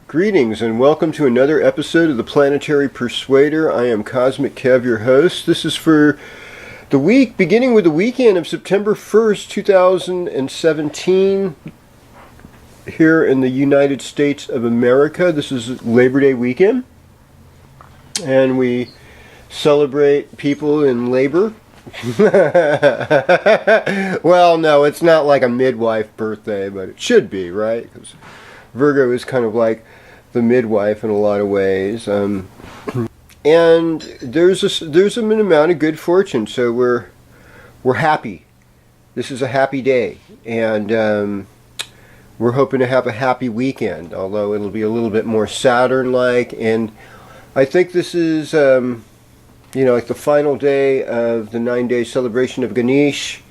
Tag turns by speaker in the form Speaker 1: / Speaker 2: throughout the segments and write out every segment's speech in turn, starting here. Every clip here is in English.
Speaker 1: Greetings and welcome to another episode of the Planetary Persuader. I am Kozmic Kev, your host. This is for the week, beginning with the weekend of September 1st, 2017, here in the United States of America. This is Labor Day weekend, and we celebrate people in labor. Well, no, it's not like a midwife birthday, but it should be, right? Because Virgo is kind of like the midwife in a lot of ways, and there's an amount of good fortune, so we're happy. This is a happy day, and we're hoping to have a happy weekend, although it'll be a little bit more Saturn-like. And I think this is like the final day of the 9-day celebration of Ganesh,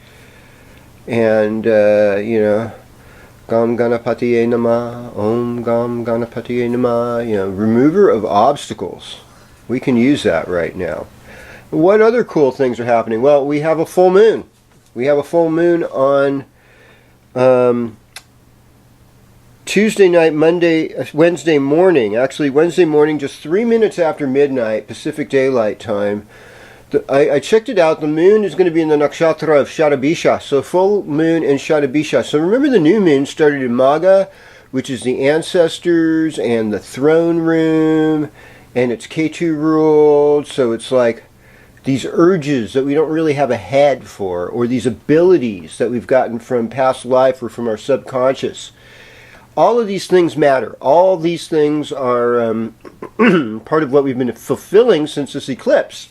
Speaker 1: and Gam Ganapatiye Nama, Om Gam Ganapatiye Nama, remover of obstacles. We can use that right now. What other cool things are happening? Well, we have a full moon. We have a full moon on Tuesday night, Wednesday morning. Actually, Wednesday morning, just 3 minutes after midnight, Pacific Daylight Time. I checked it out. The moon is going to be in the nakshatra of Shatabisha, so full moon in Shatabisha. So remember, the new moon started in Maga, which is the ancestors and the throne room, and it's Ketu ruled, so it's like these urges that we don't really have a head for, or these abilities that we've gotten from past life or from our subconscious. All of these things matter. All these things are part of what we've been fulfilling since this eclipse.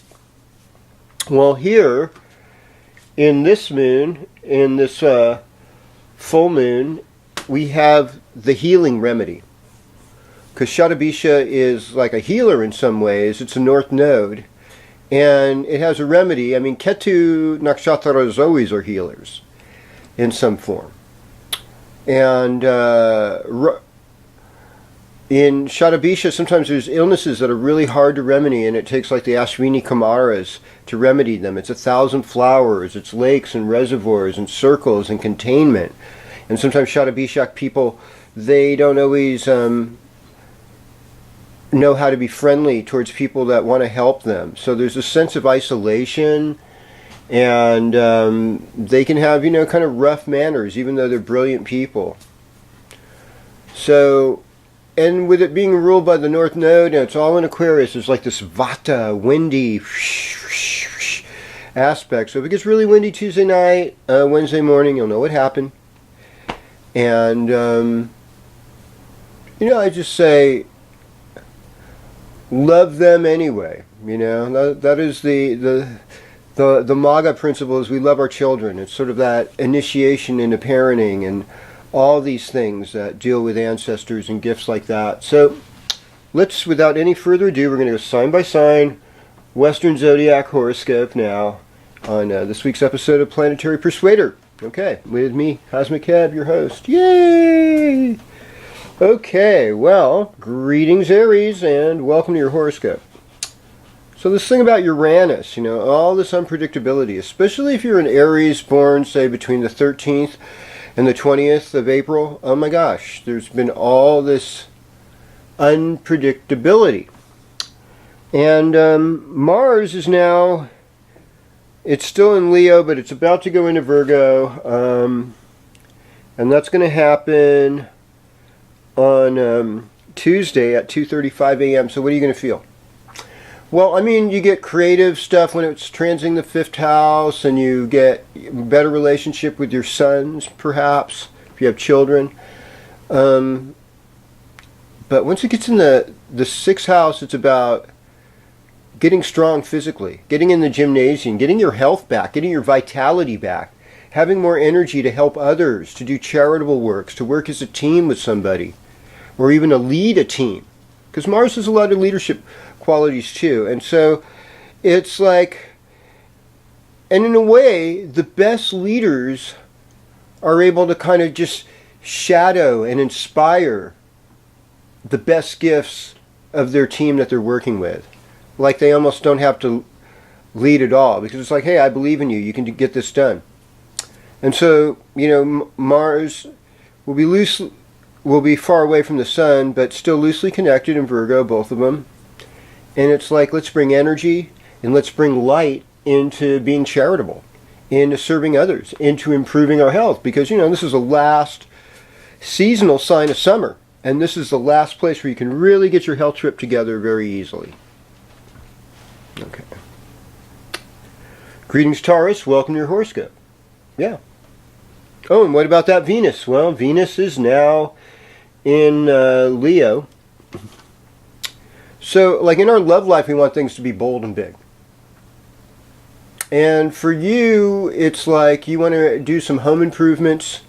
Speaker 1: Well, here, in this moon, in this full moon, we have the healing remedy. Because Shatabisha is like a healer in some ways. It's a north node. And it has a remedy. I mean, Ketu nakshatras always are healers in some form. And in Shatabisha, sometimes there's illnesses that are really hard to remedy, and it takes like the Ashwini Kumaras to remedy them. It's 1,000 flowers, it's lakes and reservoirs and circles and containment. And sometimes Shatabisha people, they don't always know how to be friendly towards people that want to help them. So there's a sense of isolation, and they can have, kind of rough manners, even though they're brilliant people. So, and with it being ruled by the North Node, and it's all in Aquarius, there's like this vata, windy aspect. So if it gets really windy Tuesday night, Wednesday morning, you'll know what happened. And, I just say, love them anyway. That is the Maga principle, is we love our children. It's sort of that initiation into parenting and all these things that deal with ancestors and gifts like that. So let's, without any further ado, we're going to go sign by sign, Western Zodiac horoscope now on this week's episode of Planetary Persuader. Okay, with me, Kozmic Kev, your host. Yay! Okay, well, greetings Aries, and welcome to your horoscope. So this thing about Uranus, all this unpredictability, especially if you're an Aries born, say, between the 13th and the 20th of April, oh my gosh, there's been all this unpredictability. And Mars is now, it's still in Leo, but it's about to go into Virgo, and that's going to happen on Tuesday at 2:35 a.m. So what are you going to feel? Well, I mean, you get creative stuff when it's transing the fifth house, and you get a better relationship with your sons, perhaps, if you have children. But once it gets in the sixth house, it's about getting strong physically, getting in the gymnasium, getting your health back, getting your vitality back, having more energy to help others, to do charitable works, to work as a team with somebody, or even to lead a team. Because Mars has a lot of leadership qualities too. And so it's like, and in a way, the best leaders are able to kind of just shadow and inspire the best gifts of their team that they're working with. Like they almost don't have to lead at all, because it's like, hey, I believe in you, you can get this done. And so, you know, Mars will be far away from the Sun, but still loosely connected in Virgo, both of them. And it's like, let's bring energy and let's bring light into being charitable, into serving others, into improving our health. Because, you know, this is the last seasonal sign of summer. And this is the last place where you can really get your health trip together very easily. Okay. Greetings, Taurus. Welcome to your horoscope. Yeah. Oh, and what about that Venus? Well, Venus is now in Leo. So, like in our love life, we want things to be bold and big. And for you, it's like you want to do some home improvements.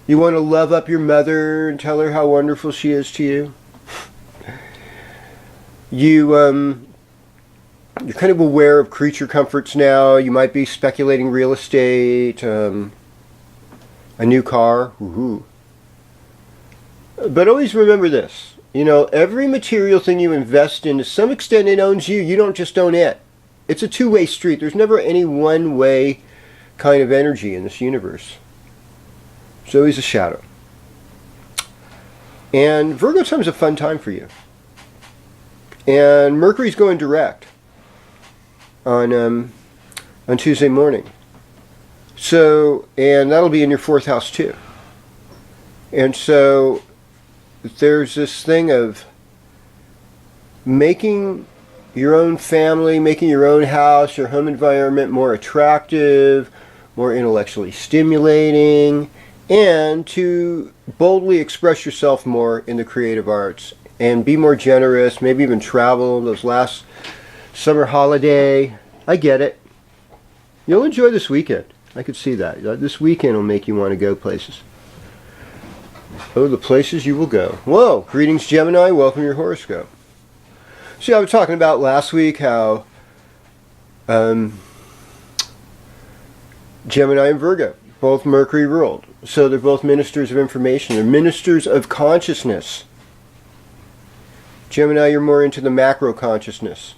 Speaker 1: You want to love up your mother and tell her how wonderful she is to you. You're kind of aware of creature comforts now. You might be speculating real estate, a new car. Woohoo. But always remember this. You know, every material thing you invest in, to some extent it owns you. You don't just own it. It's a two-way street. There's never any one-way kind of energy in this universe. It's always a shadow. And Virgo time is a fun time for you. And Mercury's going direct on Tuesday morning. So, and that'll be in your fourth house too. And so there's this thing of making your own family, making your own house, your home environment more attractive, more intellectually stimulating, and to boldly express yourself more in the creative arts and be more generous, maybe even travel those last summer holiday. I get it. You'll enjoy this weekend. I could see that. This weekend will make you want to go places. Oh, the places you will go. Whoa, greetings Gemini, welcome to your horoscope. See, I was talking about last week how Gemini and Virgo, both Mercury ruled. So they're both ministers of information. They're ministers of consciousness. Gemini, you're more into the macro consciousness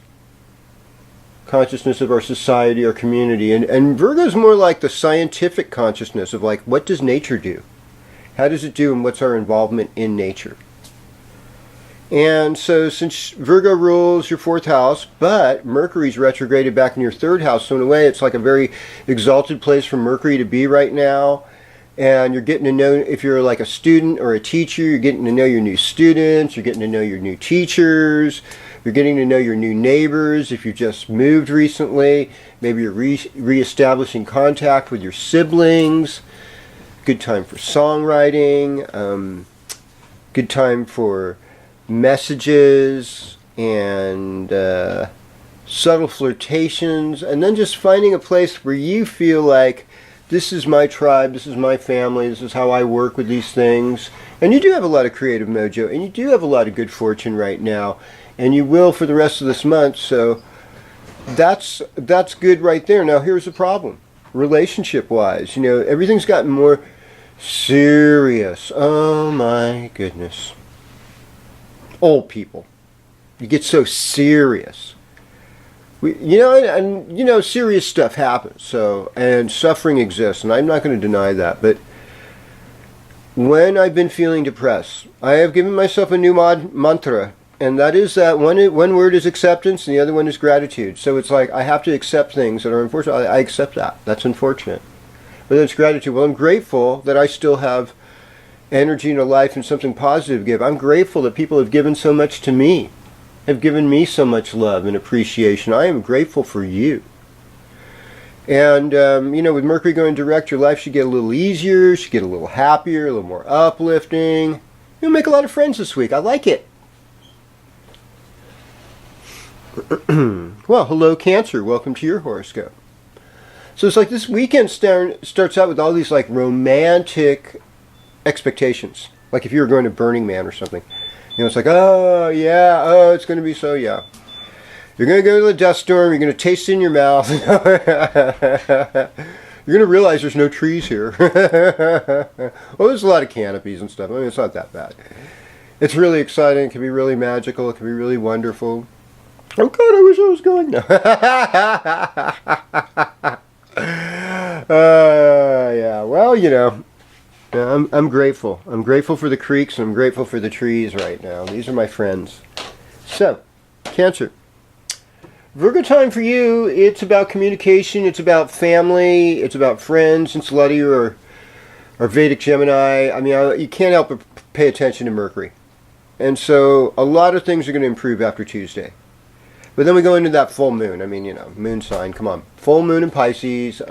Speaker 1: of our society, our community. And Virgo's more like the scientific consciousness of like, what does nature do? How does it do, and what's our involvement in nature? And so since Virgo rules your fourth house, but Mercury's retrograded back in your third house, so in a way it's like a very exalted place for Mercury to be right now. And you're getting to know, if you're like a student or a teacher, you're getting to know your new students, you're getting to know your new teachers, you're getting to know your new neighbors. If you just moved recently, maybe you're re-establishing contact with your siblings. Good time for songwriting, good time for messages and subtle flirtations, and then just finding a place where you feel like, this is my tribe, this is my family, this is how I work with these things. And you do have a lot of creative mojo, and you do have a lot of good fortune right now, and you will for the rest of this month, so that's good right there. Now here's the problem. Relationship-wise, you know, everything's gotten more serious. Oh my goodness. Old people. You get so serious. Serious stuff happens. So, and suffering exists, and I'm not going to deny that. But when I've been feeling depressed, I have given myself a new mantra, and that is that one word is acceptance, and the other one is gratitude. So it's like I have to accept things that are unfortunate. I accept that. That's unfortunate. But then it's gratitude. Well, I'm grateful that I still have energy in a life and something positive to give. I'm grateful that people have given so much to me. have given me so much love and appreciation. I am grateful for you. And, with Mercury going direct, your life should get a little easier, should get a little happier, a little more uplifting. You'll make a lot of friends this week. I like it. Well, hello, Cancer. Welcome to your horoscope. So it's like this weekend starts out with all these like romantic expectations. Like if you were going to Burning Man or something. It's like, oh, yeah, oh, it's going to be so, yeah. You're going to go to the dust storm, you're going to taste it in your mouth. You're going to realize there's no trees here. Well, there's a lot of canopies and stuff. I mean, it's not that bad. It's really exciting. It can be really magical. It can be really wonderful. Oh, God, I wish I was going now. Yeah, well, I'm grateful. I'm grateful for the creeks, and I'm grateful for the trees right now. These are my friends. So, Cancer. Virgo time for you, it's about communication, it's about family, it's about friends. Since a lot of you are Vedic Gemini, I mean, you can't help but pay attention to Mercury. And so, a lot of things are going to improve after Tuesday. But then we go into that full moon. I mean, moon sign, come on. Full moon in Pisces,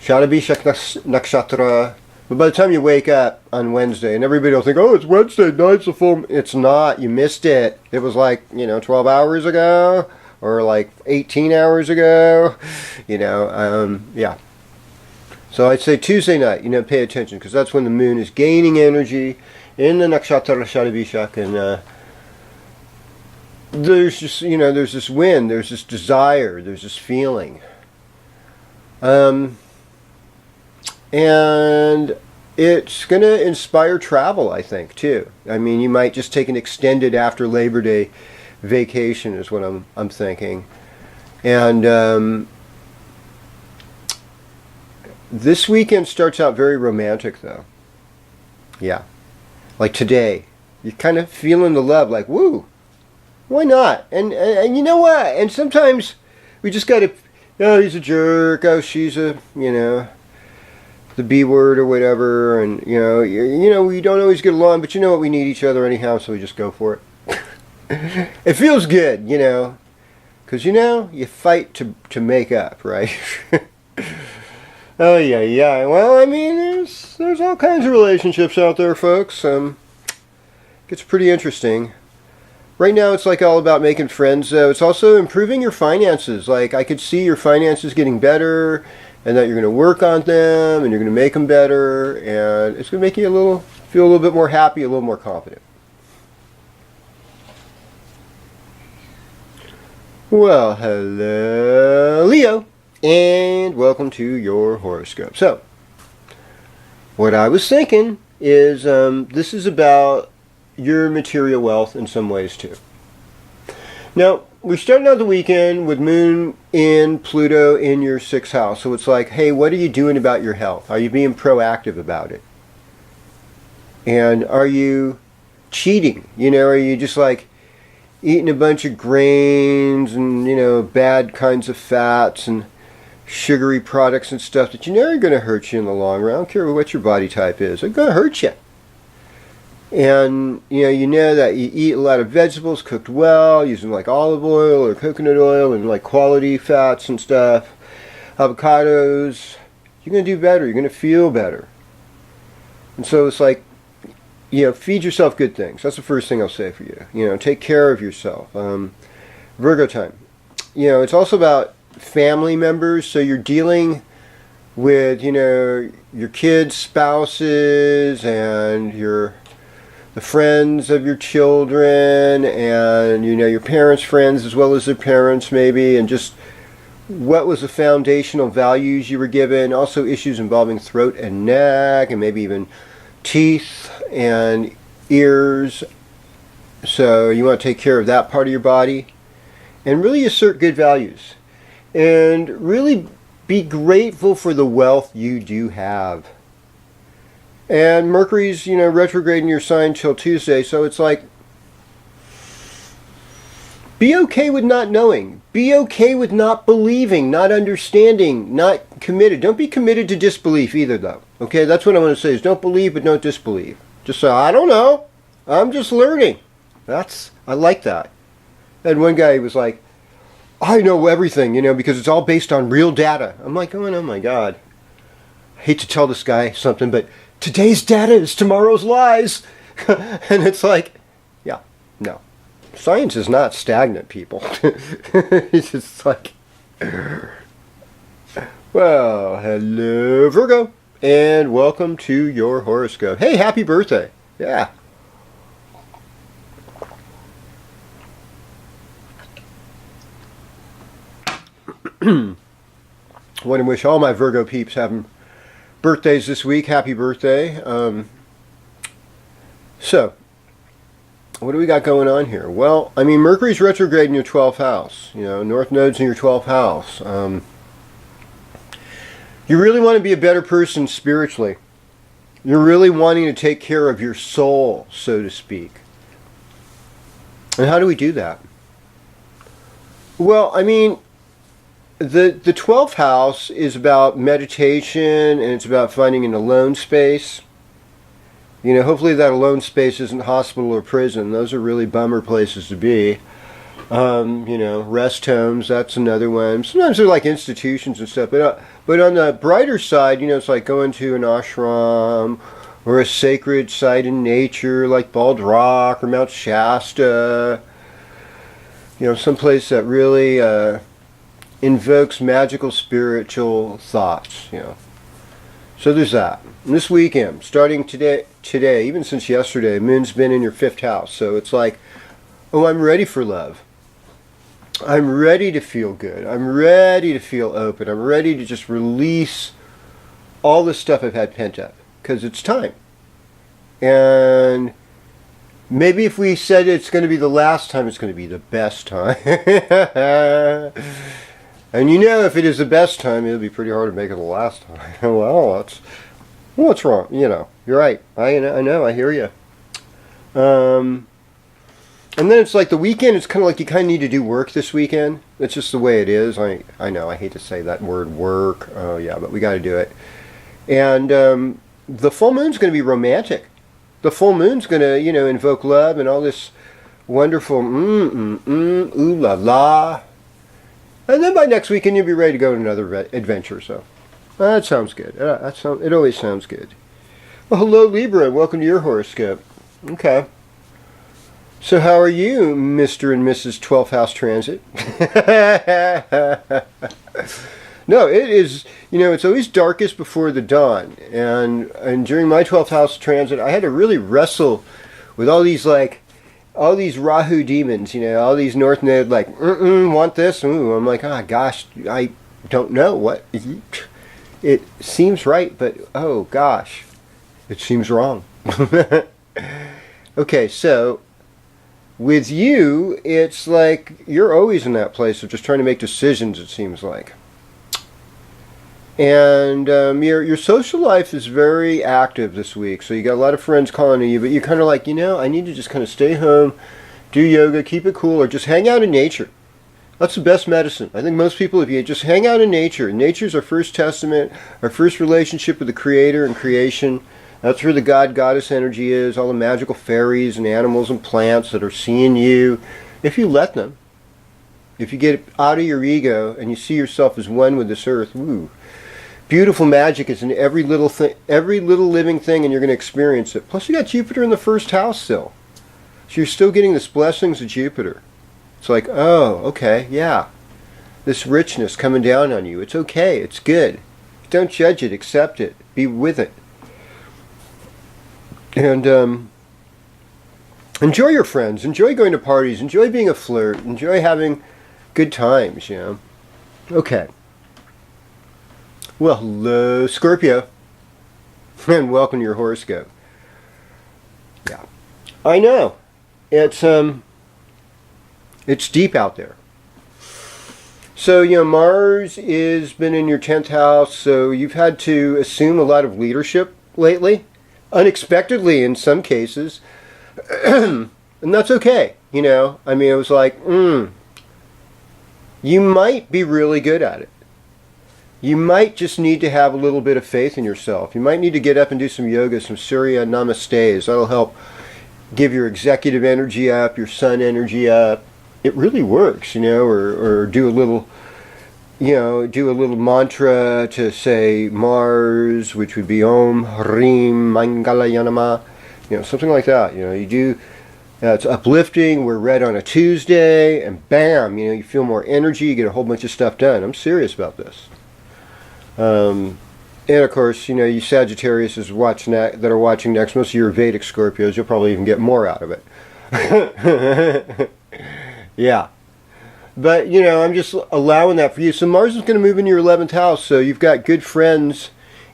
Speaker 1: Shadabhishak Nakshatra. But by the time you wake up on Wednesday, and everybody will think, oh, it's Wednesday, night's the full moon. It's not. You missed it. It was like, 12 hours ago, or like 18 hours ago. Yeah. So I'd say Tuesday night, pay attention, because that's when the moon is gaining energy in the Nakshatra Shadabhishak, and there's just, there's this wind, there's this desire, there's this feeling. And it's going to inspire travel, I think, too. I mean, you might just take an extended after Labor Day vacation is what I'm thinking. And this weekend starts out very romantic, though. Yeah. Like today. You're kind of feeling the love, like, woo! Why not? And you know what? And sometimes we just got to, oh, he's a jerk. Oh, she's a, the B word or whatever. And, we don't always get along, but you know what? We need each other anyhow, so we just go for it. It feels good, because, you fight to make up, right? Oh, yeah. Well, I mean, there's all kinds of relationships out there, folks. It's pretty interesting. Right now, it's like all about making friends, though. It's also improving your finances. Like, I could see your finances getting better, and that you're going to work on them, and you're going to make them better, and it's going to make you feel a little bit more happy, a little more confident. Well, hello, Leo, and welcome to your horoscope. So, what I was thinking is this is about your material wealth in some ways too. Now, we're starting out the weekend with Moon in Pluto in your 6th house. So it's like, hey, what are you doing about your health? Are you being proactive about it? And are you cheating? Are you just like eating a bunch of grains and, bad kinds of fats and sugary products and stuff that are going to hurt you in the long run? I don't care what your body type is. They're going to hurt you. And, you know that you eat a lot of vegetables cooked well, using like olive oil or coconut oil and like quality fats and stuff, avocados, you're going to do better. You're going to feel better. And so it's like, feed yourself good things. That's the first thing I'll say for you. Take care of yourself. Virgo time. It's also about family members. So you're dealing with, your kids' spouses and the friends of your children, and your parents' friends as well as their parents maybe, and just what was the foundational values you were given. Also issues involving throat and neck, and maybe even teeth and ears. So you want to take care of that part of your body and really assert good values and really be grateful for the wealth you do have. And Mercury's, retrograde in your sign till Tuesday, so it's like, be okay with not knowing. Be okay with not believing, not understanding, not committed. Don't be committed to disbelief either, though. Okay, that's what I want to say, is don't believe but don't disbelieve. Just say, I don't know. I'm just learning. I like that. And one guy was like, I know everything, because it's all based on real data. I'm like, oh my God. I hate to tell this guy something, but today's data is tomorrow's lies. And it's like, yeah, no. Science is not stagnant, people. It's just like, well, hello, Virgo, and welcome to your horoscope. Hey, happy birthday. Yeah. I want to wish all my Virgo peeps having birthdays this week. Happy birthday. So, what do we got going on here? Well, Mercury's retrograde in your 12th house. North Node's in your 12th house. You really want to be a better person spiritually. You're really wanting to take care of your soul, so to speak. And how do we do that? Well, the 12th house is about meditation, and it's about finding an alone space. Hopefully that alone space isn't hospital or prison. Those are really bummer places to be. Rest homes, that's another one. Sometimes they're like institutions and stuff. But on the brighter side, it's like going to an ashram or a sacred site in nature like Bald Rock or Mount Shasta. Someplace that really invokes magical spiritual thoughts, So there's that. And this weekend, starting today, even since yesterday, Moon's been in your 5th house. So it's like, oh, I'm ready for love. I'm ready to feel good. I'm ready to feel open. I'm ready to just release all the stuff I've had pent up. Because it's time. And maybe if we said it's going to be the last time, it's going to be the best time. And if it is the best time, it'll be pretty hard to make it the last time. Well, what's wrong? You're right. I know. I hear you. And then it's like the weekend. It's kind of like you kind of need to do work this weekend. It's just the way it is. I know. I hate to say that word, work. Oh yeah, but we got to do it. And the full moon's going to be romantic. The full moon's going to invoke love and all this wonderful ooh la la. And then by next weekend, you'll be ready to go on another adventure. So that sounds good. It always sounds good. Well, hello, Libra. Welcome to your horoscope. Okay. So how are you, Mr. and Mrs. 12th House Transit? No, it is, it's always darkest before the dawn. And during my 12th House Transit, I had to really wrestle with all these Rahu demons, all these North Node, want this? Ooh, I'm like, gosh, I don't know what. It seems right, but oh gosh, it seems wrong. Okay, so with you, it's like you're always in that place of just trying to make decisions, it seems like. And your social life is very active this week. So you got a lot of friends calling you, but you're kind of like, I need to just kind of stay home, do yoga, keep it cool, or just hang out in nature. That's the best medicine. I think most people, if you just hang out in nature, nature's our first testament, our first relationship with the Creator and creation. That's where the God-Goddess energy is, all the magical fairies and animals and plants that are seeing you. If you let them, if you get out of your ego and you see yourself as one with this earth, woo. Beautiful magic is in every little thing, every little living thing, and you're going to experience it. Plus, you got Jupiter in the 1st house still, so you're still getting this blessings of Jupiter. It's like, oh, okay, yeah, this richness coming down on you. It's okay. It's good. Don't judge it. Accept it. Be with it, and enjoy your friends. Enjoy going to parties. Enjoy being a flirt. Enjoy having good times. Okay. Well, hello, Scorpio, and welcome to your horoscope. Yeah, I know, it's deep out there. So, Mars has been in your 10th house, so you've had to assume a lot of leadership lately, unexpectedly in some cases, and that's okay, it was like, you might be really good at it. You might just need to have a little bit of faith in yourself. You might need to get up and do some yoga, some Surya Namastes. That'll help give your executive energy up, your sun energy up. It really works, or do a little, do a little mantra to say Mars, which would be Om Hrim Mangalayanama, something like that. You do. It's uplifting. We're read on a Tuesday, and bam, you feel more energy. You get a whole bunch of stuff done. I'm serious about this. And of course, you Sagittarius that are watching next. Most of your Vedic Scorpios, you'll probably even get more out of it. Yeah. But, I'm just allowing that for you. So Mars is going to move into your 11th house. So you've got good friends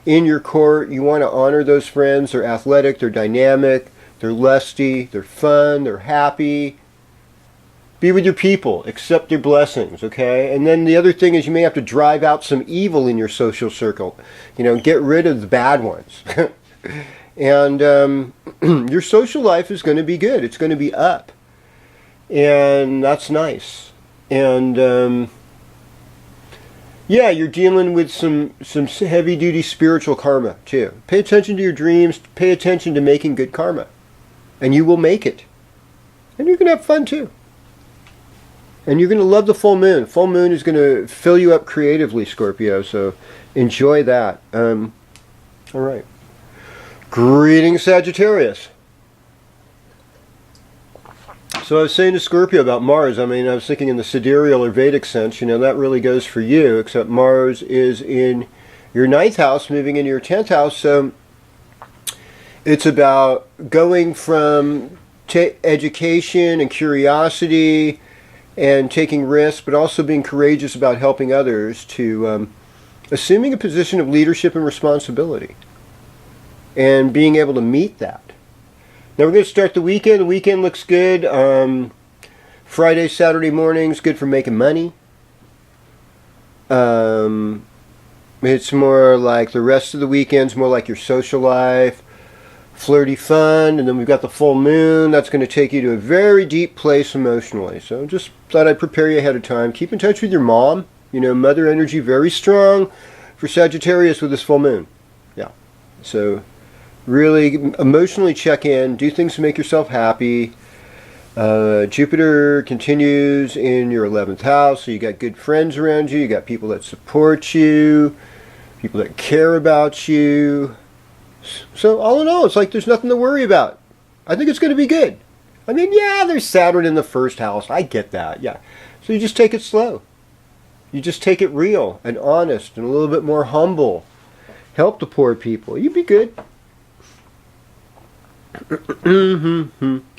Speaker 1: in your court. You want to honor those friends. They're athletic. They're dynamic. They're lusty, they're fun, they're happy. Be with your people, accept their blessings, okay? And then the other thing is you may have to drive out some evil in your social circle. Get rid of the bad ones. And your social life is going to be good. It's going to be up. And that's nice. And yeah, you're dealing with some heavy-duty spiritual karma, too. Pay attention to your dreams. Pay attention to making good karma. And you will make it. And you're going to have fun too. And you're going to love the full moon. Full moon is going to fill you up creatively, Scorpio. So enjoy that. All right. Greetings, Sagittarius. So I was saying to Scorpio about Mars. I was thinking in the sidereal or Vedic sense. That really goes for you. Except Mars is in your 9th house, moving into your 10th house. So it's about going from education and curiosity and taking risks, but also being courageous about helping others, to assuming a position of leadership and responsibility and being able to meet that. Now we're going to start the weekend. The weekend looks good. Friday, Saturday mornings, good for making money. It's more like the rest of the weekend's more like your social life. Flirty fun, and then we've got the full moon. That's going to take you to a very deep place emotionally. So just thought I'd prepare you ahead of time. Keep in touch with your mom. Mother energy very strong for Sagittarius with this full moon. Yeah. So really emotionally check in. Do things to make yourself happy. Jupiter continues in your 11th house, so you got good friends around you. You got people that support you, people that care about you. So all in all, it's like there's nothing to worry about. I think it's going to be good. Yeah, there's Saturn in the 1st house. I get that, yeah. So you just take it slow. You just take it real and honest and a little bit more humble. Help the poor people. You'd be good.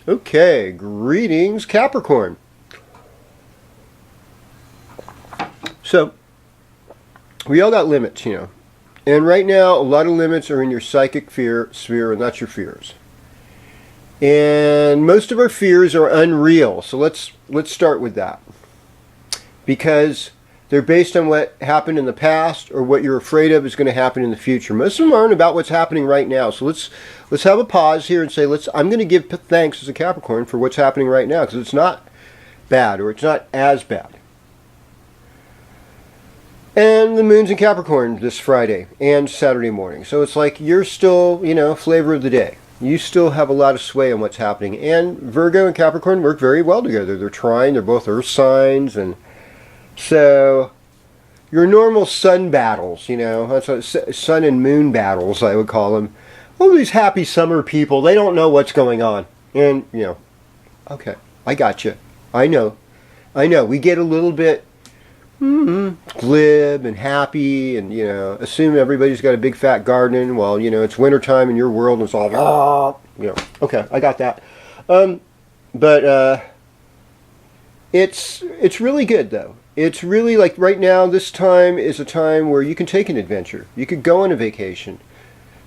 Speaker 1: Okay, greetings, Capricorn. So, we all got limits, And right now, a lot of limits are in your psychic sphere, and that's your fears. And most of our fears are unreal. So let's start with that. Because they're based on what happened in the past or what you're afraid of is going to happen in the future. Most of them aren't about what's happening right now. So let's have a pause here and say, I'm going to give thanks as a Capricorn for what's happening right now, because it's not bad, or it's not as bad. And the moon's in Capricorn this Friday and Saturday morning. So it's like you're still, flavor of the day. You still have a lot of sway on what's happening. And Virgo and Capricorn work very well together. They're trying. They're both earth signs. And so your normal sun battles, that's what sun and moon battles, I would call them. All these happy summer people, they don't know what's going on. And, okay, I got you. I know. We get a little bit glib and happy, and assume everybody's got a big fat garden while it's wintertime in your world and it's all okay, I got that. But it's really good though. It's really like right now, this time is a time where you can take an adventure. You could go on a vacation,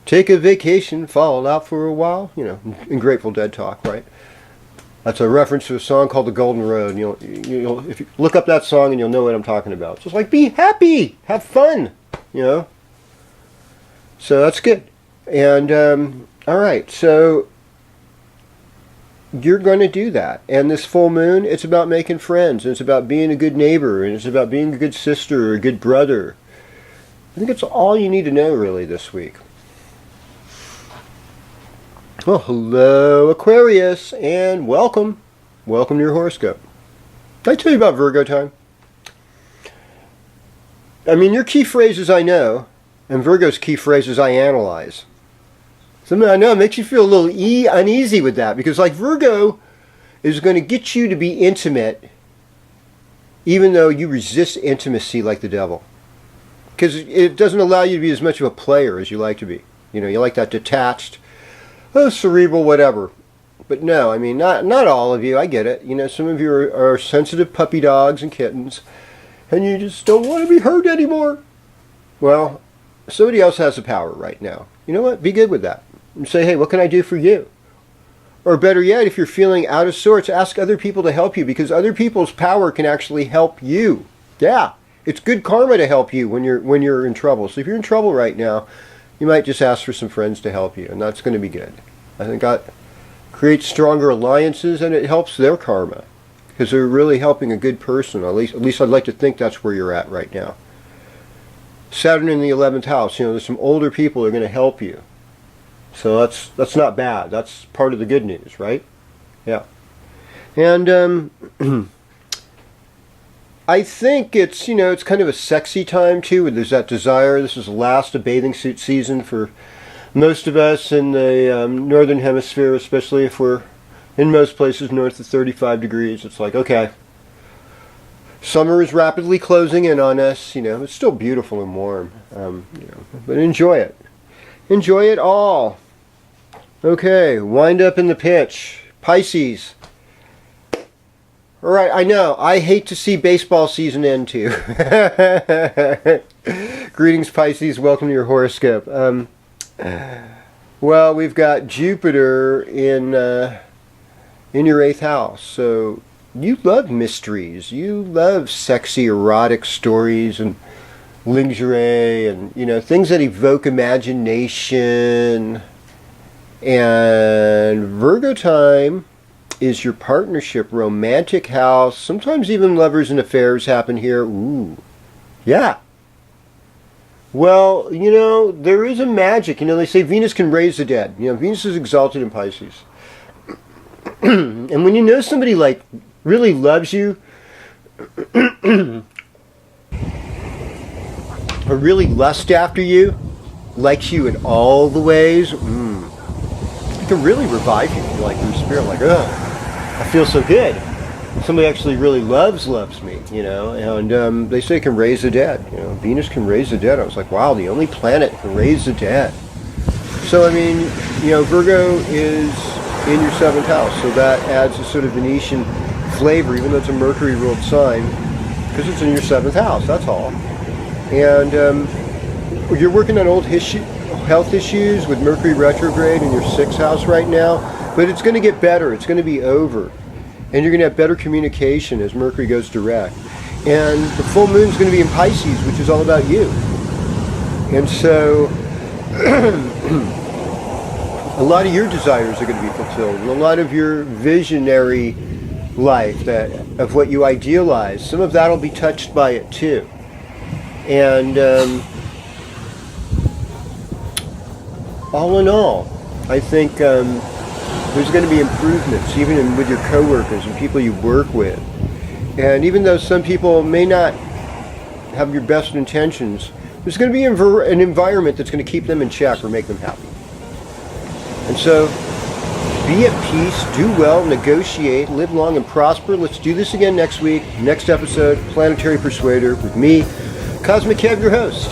Speaker 1: take a vacation, fall out for a while, in Grateful Dead talk, right? That's a reference to a song called The Golden Road. You'll if you look up that song and you'll know what I'm talking about. It's just like, be happy, have fun, So that's good. And all right, so you're going to do that. And this full moon, it's about making friends, and it's about being a good neighbor, and it's about being a good sister or a good brother. I think it's all you need to know really this week. Well, hello Aquarius, and welcome. Welcome to your horoscope. Did I tell you about Virgo time? I mean, your key phrases I know, and Virgo's key phrases I analyze. Something I know makes you feel a little uneasy with that, because like Virgo is going to get you to be intimate even though you resist intimacy like the devil. Because it doesn't allow you to be as much of a player as you like to be. You know, you like that detached, cerebral, whatever. But no, I mean, not all of you, I get it. You know, some of you are sensitive puppy dogs and kittens, and you just don't want to be hurt anymore. Well, somebody else has the power right now. You know what? Be good with that. And say, hey, what can I do for you? Or better yet, if you're feeling out of sorts, ask other people to help you, because other people's power can actually help you. Yeah, it's good karma to help you when you're in trouble. So if you're in trouble right now, you might just ask for some friends to help you, and that's going to be good. I think that creates stronger alliances, and it helps their karma, because they're really helping a good person. At least I'd like to think that's where you're at right now. Saturn in the 11th house, you know, there's some older people that are going to help you. So that's not bad. That's part of the good news, right? Yeah. And I think it's, you know, it's kind of a sexy time too. There's that desire. This is the last of bathing suit season for most of us in the northern hemisphere, especially if we're in most places north of 35 degrees. It's like, okay, summer is rapidly closing in on us. You know, it's still beautiful and warm. You know, but enjoy it. Enjoy it all. Okay, wind up in the pitch. Pisces. All right, I know. I hate to see baseball season end too. Greetings, Pisces. Welcome to your horoscope. Well, we've got Jupiter in your 8th house. So you love mysteries. You love sexy, erotic stories and lingerie and, you know, things that evoke imagination. And Virgo time is your partnership, romantic house. Sometimes even lovers and affairs happen here. Ooh, yeah. Well, you know, there is a magic. You know, they say Venus can raise the dead. You know, Venus is exalted in Pisces. And when you know somebody, like, really loves you, or really lusts after you, likes you in all the ways, it can really revive you. Like, your spirit, like, I feel so good. Somebody actually really loves me, you know, and they say it can raise the dead. You know, Venus can raise the dead. I was like, wow, the only planet can raise the dead. So, I mean, you know, Virgo is in your 7th house, so that adds a sort of Venetian flavor, even though it's a Mercury ruled sign, because it's in your 7th house, that's all. And you're working on old health issues with Mercury retrograde in your 6th house right now, but it's going to get better. It's going to be over. And you're going to have better communication as Mercury goes direct. And the full moon is going to be in Pisces, which is all about you. And so a lot of your desires are going to be fulfilled, and a lot of your visionary life of what you idealize, some of that will be touched by it too. And all in all, I think there's going to be improvements, even with your coworkers and people you work with. And even though some people may not have your best intentions, there's going to be an environment that's going to keep them in check or make them happy. And so, be at peace, do well, negotiate, live long and prosper. Let's do this again next week. Next episode, Planetary Persuader with me, Kozmic Kev, your host.